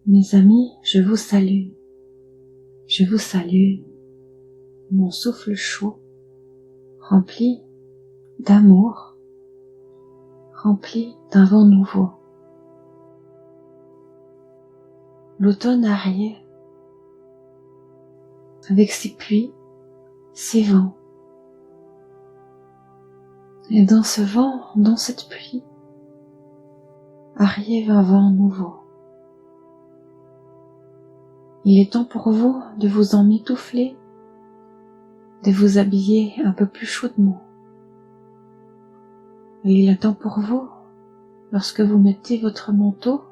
Mes amis, je vous salue. Je vous salue, mon souffle chaud, rempli d'amour, rempli d'un vent nouveau. L'automne arrive, avec ses pluies, ses vents. Et dans ce vent, dans cette pluie, arrive un vent nouveau. Il est temps pour vous de vous emmitoufler, de vous habiller un peu plus chaudement. Et il est temps pour vous, lorsque vous mettez votre manteau,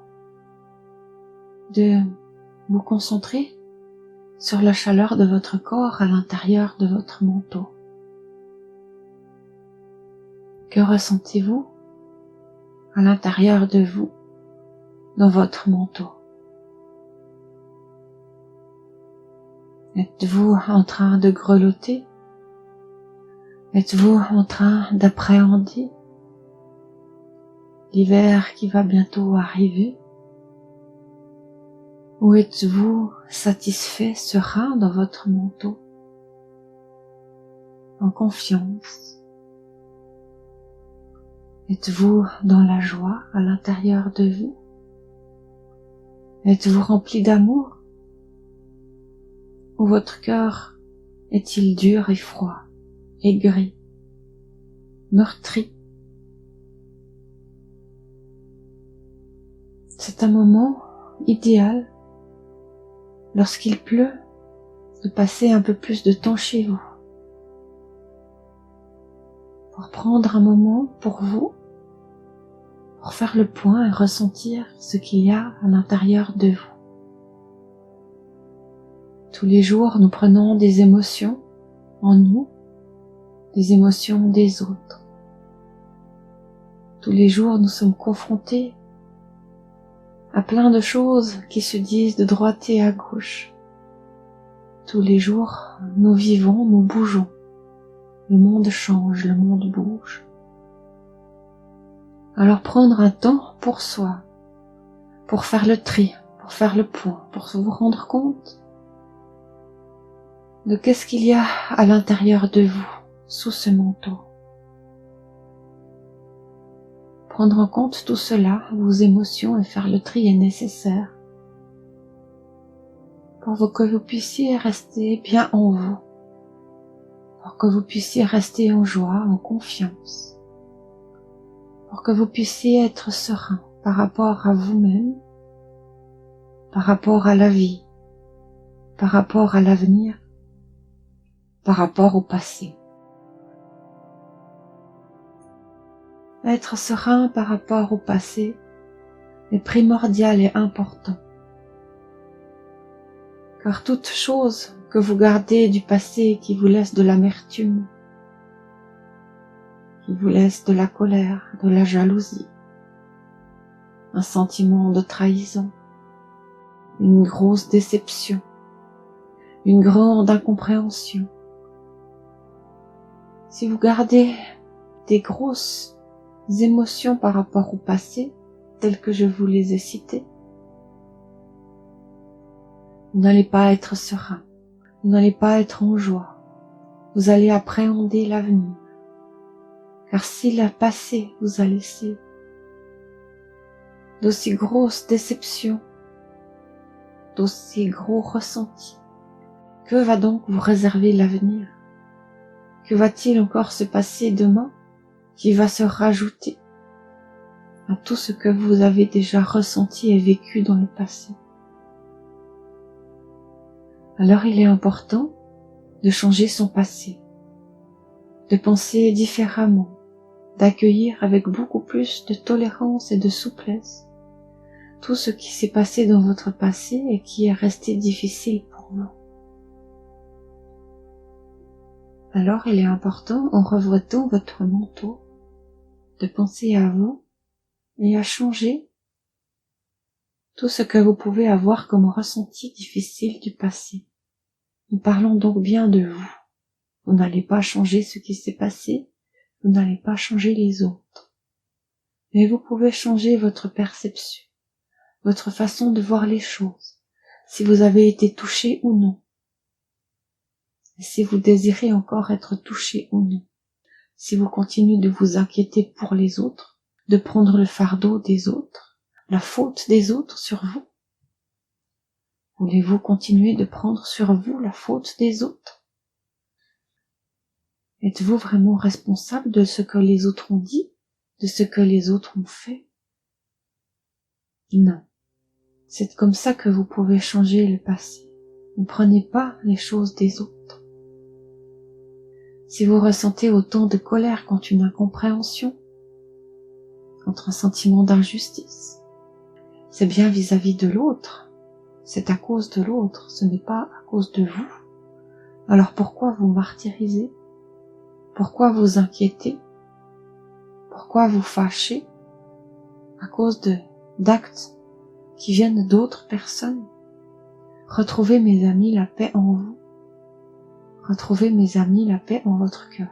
de vous concentrer sur la chaleur de votre corps à l'intérieur de votre manteau. Que ressentez-vous à l'intérieur de vous, dans votre manteau? Êtes-vous en train de grelotter? Êtes-vous en train d'appréhender l'hiver qui va bientôt arriver? Ou êtes-vous satisfait, serein dans votre manteau, en confiance? Êtes-vous dans la joie à l'intérieur de vous? Êtes-vous rempli d'amour? Ou votre cœur est-il dur et froid, aigri, meurtri? C'est un moment idéal, lorsqu'il pleut, de passer un peu plus de temps chez vous, pour prendre un moment pour vous, pour faire le point et ressentir ce qu'il y a à l'intérieur de vous. Tous les jours, nous prenons des émotions en nous, des émotions des autres. Tous les jours, nous sommes confrontés à plein de choses qui se disent de droite et à gauche. Tous les jours, nous vivons, nous bougeons. Le monde change, le monde bouge. Alors prendre un temps pour soi, pour faire le tri, pour faire le point, pour vous rendre compte de qu'est-ce qu'il y a à l'intérieur de vous, sous ce manteau. Prendre en compte tout cela, vos émotions, et faire le tri est nécessaire pour que vous puissiez rester bien en vous, pour que vous puissiez rester en joie, en confiance, pour que vous puissiez être serein par rapport à vous-même, par rapport à la vie, par rapport à l'avenir, par rapport au passé. Être serein par rapport au passé est primordial et important. Car toute chose que vous gardez du passé qui vous laisse de l'amertume, qui vous laisse de la colère, de la jalousie, un sentiment de trahison, une grosse déception, une grande incompréhension. Si vous gardez des grosses émotions par rapport au passé, telles que je vous les ai citées, vous n'allez pas être serein, vous n'allez pas être en joie, vous allez appréhender l'avenir. Car si le passé vous a laissé d'aussi grosses déceptions, d'aussi gros ressentis, que va donc vous réserver l'avenir? Que va-t-il encore se passer demain qui va se rajouter à tout ce que vous avez déjà ressenti et vécu dans le passé? Alors il est important de changer son passé, de penser différemment, d'accueillir avec beaucoup plus de tolérance et de souplesse tout ce qui s'est passé dans votre passé et qui est resté difficile pour vous. Alors il est important, en revêtant votre manteau, de penser à vous et à changer tout ce que vous pouvez avoir comme ressenti difficile du passé. Nous parlons donc bien de vous. Vous n'allez pas changer ce qui s'est passé, vous n'allez pas changer les autres. Mais vous pouvez changer votre perception. votre façon de voir les choses, si vous avez été touché ou non, et si vous désirez encore être touché ou non, si vous continuez de vous inquiéter pour les autres, de prendre le fardeau des autres, la faute des autres sur vous. Voulez-vous continuer de prendre sur vous la faute des autres? Êtes-vous vraiment responsable de ce que les autres ont dit, de ce que les autres ont fait? Non. C'est comme ça que vous pouvez changer le passé. Ne prenez pas les choses des autres. Si vous ressentez autant de colère contre une incompréhension, contre un sentiment d'injustice, c'est bien vis-à-vis de l'autre. C'est à cause de l'autre, ce n'est pas à cause de vous. Alors pourquoi vous martyriser? Pourquoi vous inquiéter? Pourquoi vous fâcher à cause d'actes qui viennent d'autres personnes? Retrouvez, mes amis, la paix en vous. Retrouvez, mes amis, la paix en votre cœur.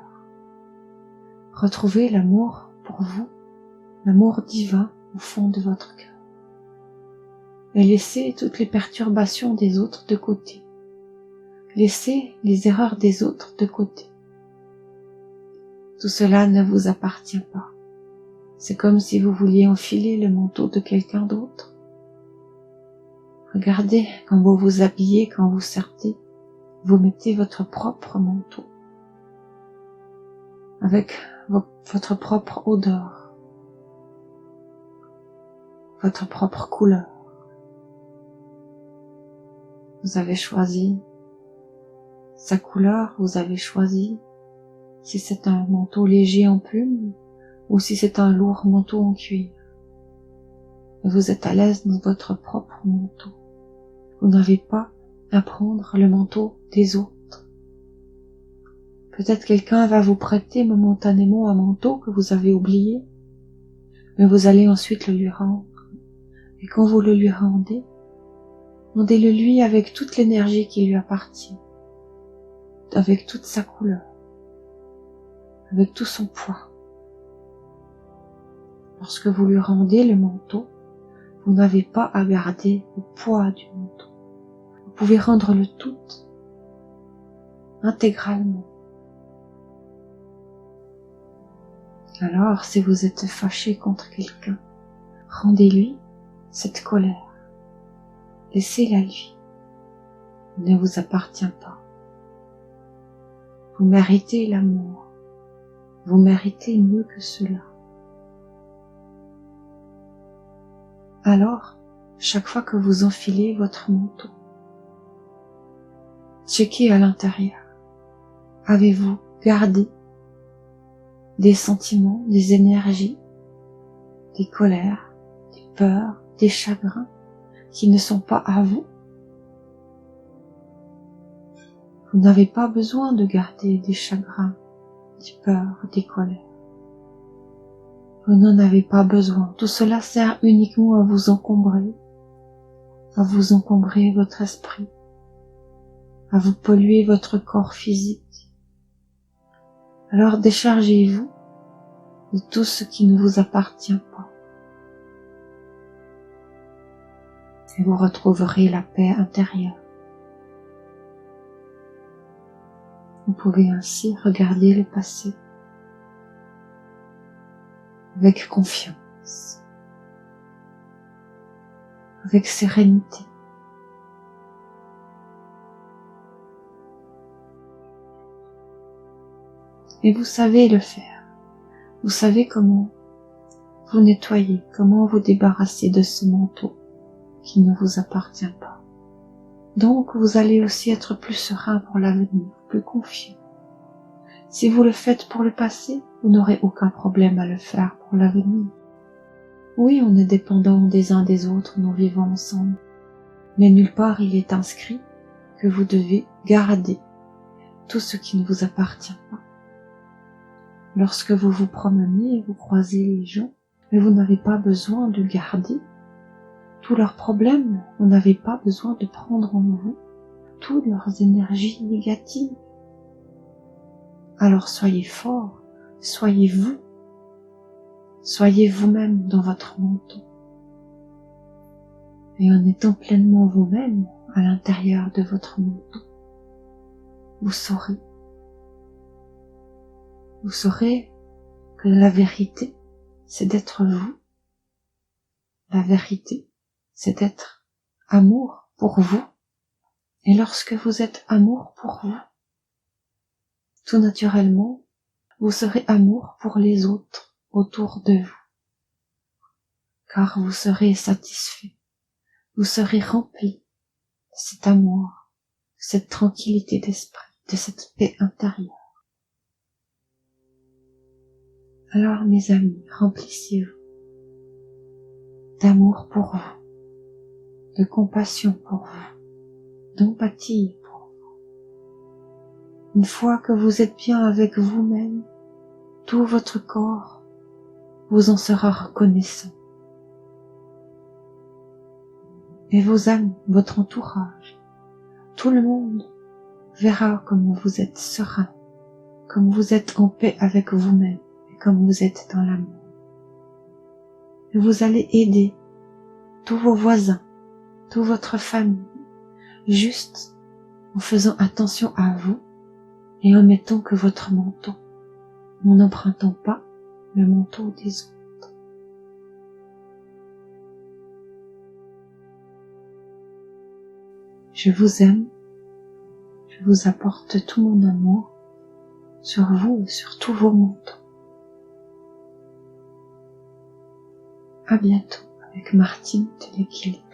Retrouvez l'amour pour vous, l'amour divin au fond de votre cœur. Et laissez toutes les perturbations des autres de côté. Laissez les erreurs des autres de côté. Tout cela ne vous appartient pas. C'est comme si vous vouliez enfiler le manteau de quelqu'un d'autre. Regardez, quand vous vous habillez, quand vous sortez, vous mettez votre propre manteau, avec votre propre odeur, votre propre couleur. Vous avez choisi sa couleur, vous avez choisi si c'est un manteau léger en plume ou si c'est un lourd manteau en cuir. Vous êtes à l'aise dans votre propre manteau. Vous n'avez pas à prendre le manteau des autres. Peut-être quelqu'un va vous prêter momentanément un manteau que vous avez oublié, mais vous allez ensuite le lui rendre. Et quand vous le lui rendez, rendez-le lui avec toute l'énergie qui lui appartient, avec toute sa couleur, avec tout son poids. Lorsque vous lui rendez le manteau, vous n'avez pas à garder le poids du manteau. Vous pouvez rendre le tout intégralement. Alors, si vous êtes fâché contre quelqu'un, rendez-lui cette colère. Laissez-la lui. Il ne vous appartient pas. Vous méritez l'amour. Vous méritez mieux que cela. Alors, chaque fois que vous enfilez votre manteau, checkez à l'intérieur. Avez-vous gardé des sentiments, des énergies, des colères, des peurs, des chagrins qui ne sont pas à vous? Vous n'avez pas besoin de garder des chagrins, des peurs, des colères. Vous n'en avez pas besoin. Tout cela sert uniquement à vous encombrer votre esprit, à vous polluer votre corps physique. Alors déchargez-vous de tout ce qui ne vous appartient pas. Et vous retrouverez la paix intérieure. Vous pouvez ainsi regarder le passé avec confiance, avec sérénité. Et vous savez le faire. Vous savez comment vous nettoyer, comment vous débarrasser de ce manteau qui ne vous appartient pas. Donc vous allez aussi être plus serein pour l'avenir, plus confiant. Si vous le faites pour le passé, vous n'aurez aucun problème à le faire pour l'avenir. Oui, on est dépendants des uns des autres, nous vivons ensemble. Mais nulle part il est inscrit que vous devez garder tout ce qui ne vous appartient pas. Lorsque vous vous promenez, vous croisez les gens, mais vous n'avez pas besoin de garder tous leurs problèmes, vous n'avez pas besoin de prendre en vous toutes leurs énergies négatives. Alors soyez forts, soyez vous, soyez vous-même dans votre manteau. Et en étant pleinement vous-même à l'intérieur de votre manteau, vous saurez que la vérité, c'est d'être vous. La vérité, c'est d'être amour pour vous. Et lorsque vous êtes amour pour vous, tout naturellement, vous serez amour pour les autres autour de vous. Car vous serez satisfait, vous serez rempli de cet amour, de cette tranquillité d'esprit, de cette paix intérieure. Alors mes amis, remplissez-vous d'amour pour vous, de compassion pour vous, d'empathie pour vous. Une fois que vous êtes bien avec vous-même, tout votre corps vous en sera reconnaissant. Et vos amis, votre entourage, tout le monde verra comme vous êtes serein, comme vous êtes en paix avec vous-même et comme vous êtes dans l'amour. Et vous allez aider tous vos voisins, toute votre famille, juste en faisant attention à vous et en mettant que votre manteau, en n'empruntant pas le manteau des autres. Je vous aime, je vous apporte tout mon amour sur vous et sur tous vos manteaux. À bientôt avec Martine de l'équilibre.